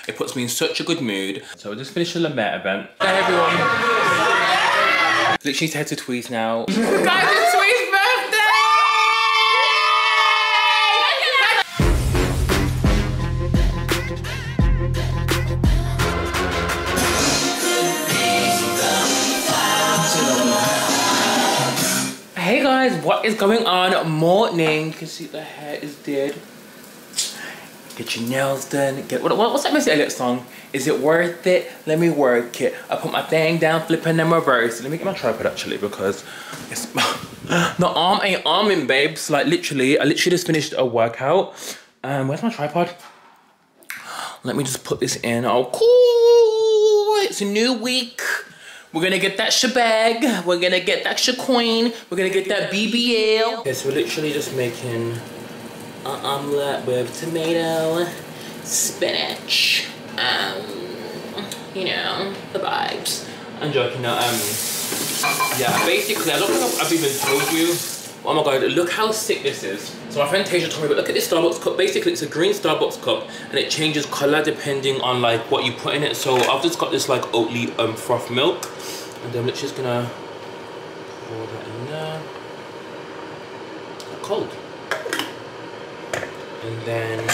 It puts me in such a good mood. So I just finished the MER event. Hey everyone. Literally head to Thuy's now. Guys, it's Thuy's birthday! Hey guys, what is going on? Morning. You can see the hair is dead. Get your nails done. What's that Missy Elliott song? Is it worth it? Let me work it. I put my thing down, flipping and reverse. Let me get my tripod actually because it's the arm ain't arming, babes. Like literally, I literally just finished a workout. Where's my tripod? Let me just put this in. Oh, cool! It's a new week. We're gonna get that shebag. We're gonna get that shaqueen. We're gonna get that BBL. Okay, so we're literally just making an omelette with tomato, spinach, you know, the vibes. I'm joking, no, yeah, basically, I don't think I've even told you. Oh my god, look how sick this is. So my friend Tasia told me, but look at this Starbucks cup. Basically, it's a green Starbucks cup, and it changes color depending on like what you put in it. So I've just got this like Oatly froth milk, and then I'm literally just gonna pour that in there. Cold. And then,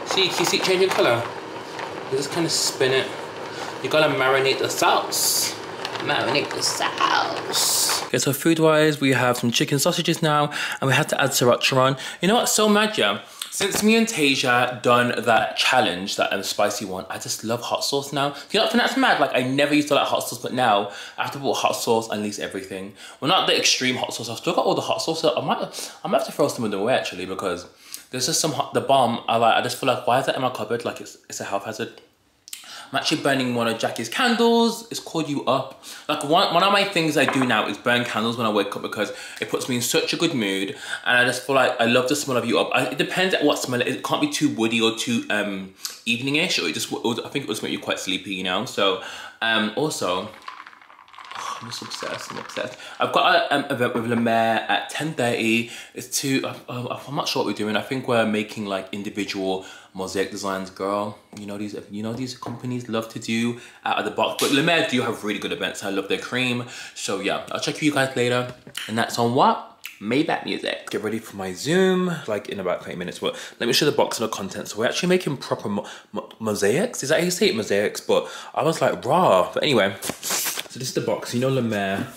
see, you see it changing color? You just kind of spin it. You gotta marinate the sauce. Marinate the sauce. Okay, so food-wise, we have some chicken sausages now, and we had to add sriracha on. You know what's so mad, yeah? Since me and Tasia done that challenge, that spicy one, I just love hot sauce now. You know, that's mad. Like, I never used to like hot sauce, but now I have to put hot sauce on at least everything. Well, not the extreme hot sauce. I've still got all the hot sauce. I might have to throw some of them away actually because there's just some the bomb. I just feel like, why is that in my cupboard? Like it's a health hazard. I'm actually burning one of Jackie's candles. It's called You Up. Like one of my things I do now is burn candles when I wake up because it puts me in such a good mood. And I just feel like I love the smell of You Up. It depends on what smell it is. It can't be too woody or too evening-ish, or I think it will make you quite sleepy, you know? So also, I'm just obsessed, I'm obsessed. I've got an event with MER at 10:30. It's I'm not sure what we're doing. I think we're making like individual mosaic designs, girl. You know these companies love to do out of the box. But MER do have really good events. I love their cream. So yeah, I'll check you guys later. And that's on what? Maybach music. Get ready for my Zoom, like in about 20 minutes. But let me show the box and the contents. So we're actually making proper mosaics. Is that how you say it, mosaics? But I was like, raw. But anyway, so this is the box. You know MER.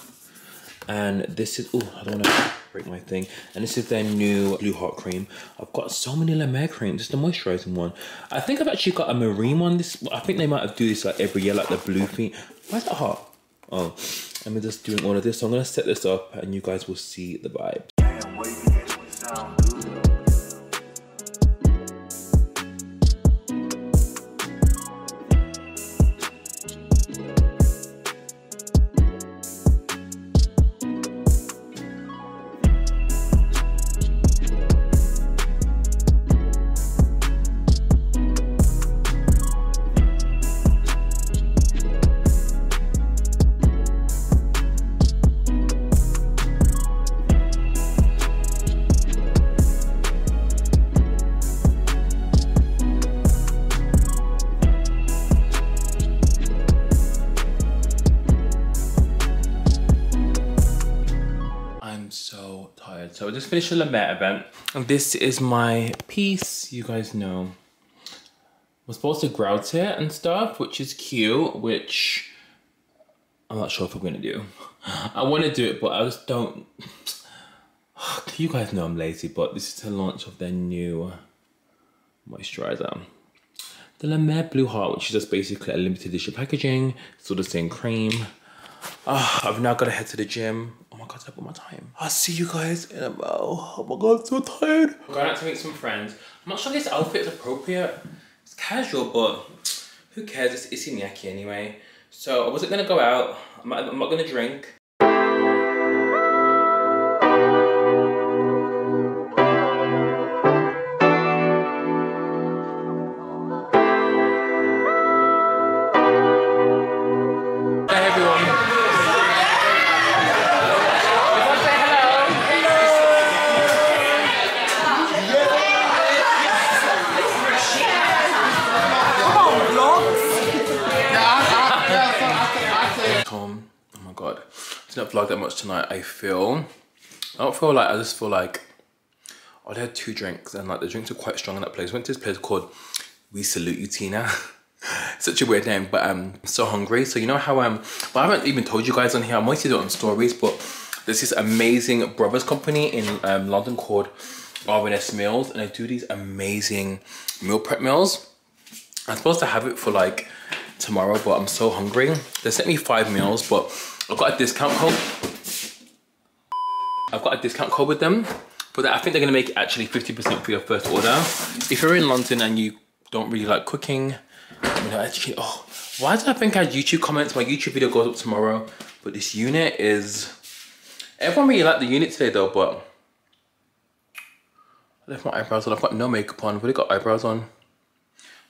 And this is, oh, I don't want to break my thing. And this is their new Blue Heart cream. I've got so many MER creams. This is the moisturizing one. I think I've actually got a marine one. I think they might have do this like every year, like the blue thing. Why is that hot? Oh, I'm just doing all of this. So I'm gonna set this up and you guys will see the vibe. So I just finished the MER event. And this is my piece, you guys know. We're supposed to grout it and stuff, which is cute, which I'm not sure if I'm gonna do. I wanna do it, but I just don't. You guys know I'm lazy, but this is the launch of their new moisturizer. The MER Blue Heart, which is just basically a limited edition packaging. Still the same cream. I've now got to head to the gym. Oh my god, I put my time. I'll see you guys in about, oh my god, I'm so tired. I'm going out to meet some friends. I'm not sure this outfit is appropriate. It's casual, but who cares? It's Iñaki anyway. So I wasn't gonna go out. I'm not gonna drink. god. I didn't vlog that much tonight. I just feel like I had 2 drinks and like the drinks are quite strong in that place. I went to this place called We Salute You Tina. Such a weird name, but I'm so hungry. So you know how but I haven't even told you guys on here. I might do it on stories, but there's this amazing brothers company in London called R&S Meals, and they do these amazing meal prep meals. I'm supposed to have it for like tomorrow, but I'm so hungry. They sent me 5 meals, but I've got a discount code. With them, but I think they're gonna make it actually 50% for your first order. If you're in London and you don't really like cooking, you know, actually, oh, why did I think I had YouTube comments? My YouTube video goes up tomorrow, but this unit is, everyone really liked the unit today though, but I left my eyebrows on. I've got no makeup on. I've really got eyebrows on.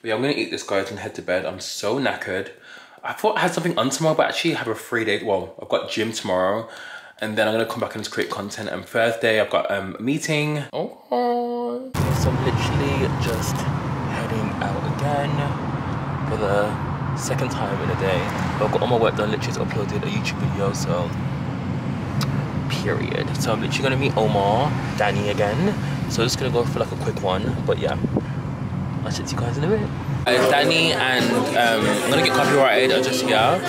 But yeah, I'm gonna eat this, guys, and head to bed. I'm so knackered. I thought I had something on tomorrow, but actually I have a free day. Well, I've got gym tomorrow, and then I'm gonna come back and just create content. And Thursday, I've got a meeting. Oh, so I'm literally just heading out again for the 2nd time in a day. But I've got all my work done. Literally just uploaded a YouTube video, so period. So I'm literally gonna meet Omar, Danny again. So I'm just gonna go for like a quick one. But yeah, I'll see you guys in a bit. Danny and I'm gonna get copyrighted. I just gone.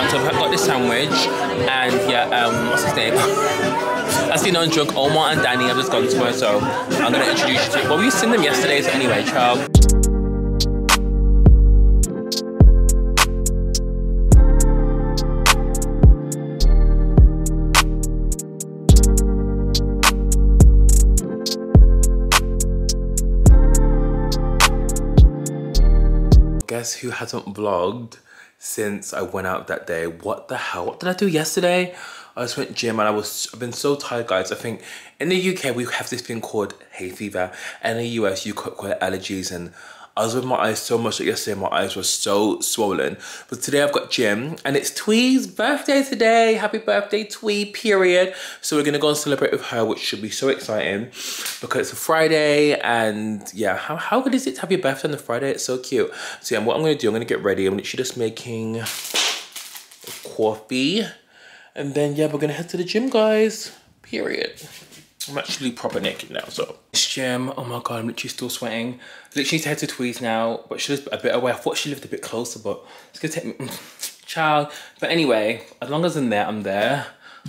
So I've got this sandwich and yeah, what's his name? I see no drunk. Omar and Danny. I've just gone to her, so I'm gonna introduce you to. Well, we've seen them yesterday, so anyway, ciao. Guess who hasn't vlogged since I went out that day? What the hell? What did I do yesterday? I just went gym and I've been so tired, guys. I think in the UK we have this thing called hay fever, and in the US you call it allergies, and I was with my eyes so much that yesterday my eyes were so swollen. But today I've got gym and it's Thuy's birthday today. Happy birthday, Thuy, period. So we're gonna go and celebrate with her, which should be so exciting because it's a Friday, and yeah, how good is it to have your birthday on the Friday? It's so cute. So yeah, what I'm gonna do, I'm gonna get ready. I'm literally just making a coffee, and then yeah, we're gonna head to the gym, guys, period. I'm actually proper naked now, so. This gym, oh my God, I'm literally still sweating. I literally need to head to Thuy's now, but she lives a bit away. I thought she lived a bit closer, but it's gonna take me, child. But anyway, as long as I'm there. I'm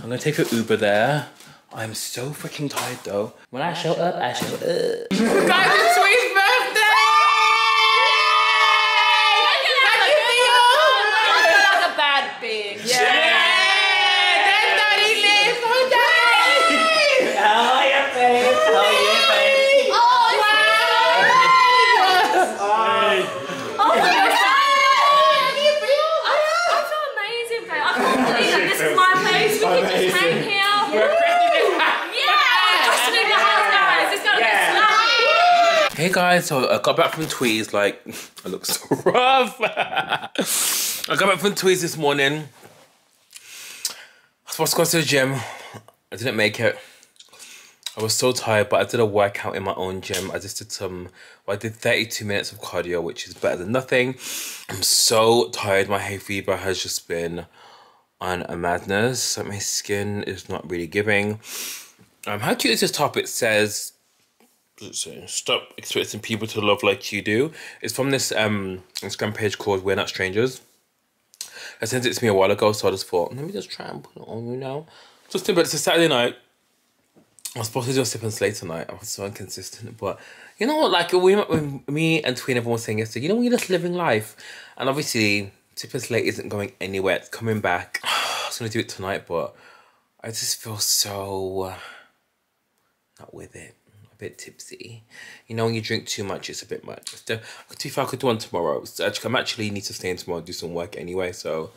gonna take an Uber there. I'm so freaking tired though. When I show up, I show up. Guys, it's Thuy's birthday! Like a bad bitch. Yeah. Hey guys, so I got back from Thuy's, like, I look so rough. I got back from Thuy's this morning. I was supposed to go to the gym. I didn't make it. I was so tired, but I did a workout in my own gym. I just did I did 32 minutes of cardio, which is better than nothing. I'm so tired. My hay fever has just been on a madness. Like, my skin is not really giving. How cute is this top? It says, stop expecting people to love like you do. It's from this Instagram page called We're Not Strangers. I sent it to me a while ago, so I just thought, let me just try and put it on you now. Just think, but it's a Saturday night. I was supposed to do a sip and slay tonight. I was so inconsistent, but you know what? Like, when me and Tween, everyone was saying yesterday, you know, we're just living life, and obviously, sip and slay isn't going anywhere. It's coming back. I was gonna do it tonight, but I just feel so not with it. A bit tipsy. You know, when you drink too much, it's a bit much. To be fair, I could do one tomorrow. I'm actually need to stay in tomorrow and do some work anyway, so.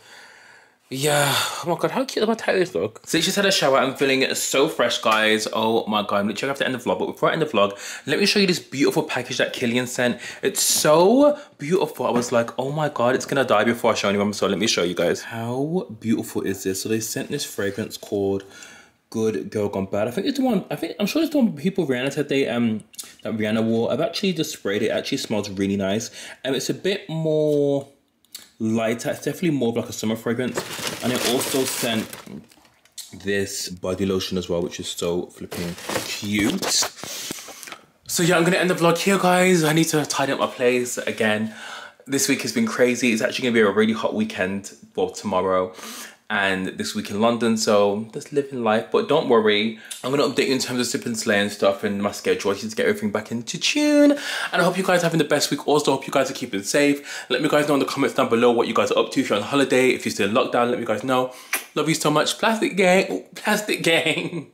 Yeah, oh my God, how cute my tattoos look. So I just had a shower. I'm feeling so fresh, guys. Oh my God, I'm literally gonna have to end the vlog. But before I end the vlog, let me show you this beautiful package that Killian sent. It's so beautiful. I was like, oh my God, it's gonna die before I show anyone. So let me show you guys. How beautiful is this? So they sent this fragrance called Good Girl Gone Bad. I think it's the one, I'm sure it's the one people Rihanna said they, that Rihanna wore. I've actually just sprayed it. It actually smells really nice. And it's a bit more lighter. It's definitely more of like a summer fragrance. And I also sent this body lotion as well, which is so flipping cute. So yeah, I'm gonna end the vlog here, guys. I need to tidy up my place again. This week has been crazy. It's actually gonna be a really hot weekend for tomorrow and this week in London, so just living life. But don't worry, I'm gonna update you in terms of Sip and Slay and stuff and my schedule. I need to get everything back into tune. And I hope you guys are having the best week. Also, hope you guys are keeping safe. Let me guys know in the comments down below what you guys are up to. If you're on holiday, if you're still in lockdown, let me guys know. Love you so much. Plastic gang. Ooh, plastic gang.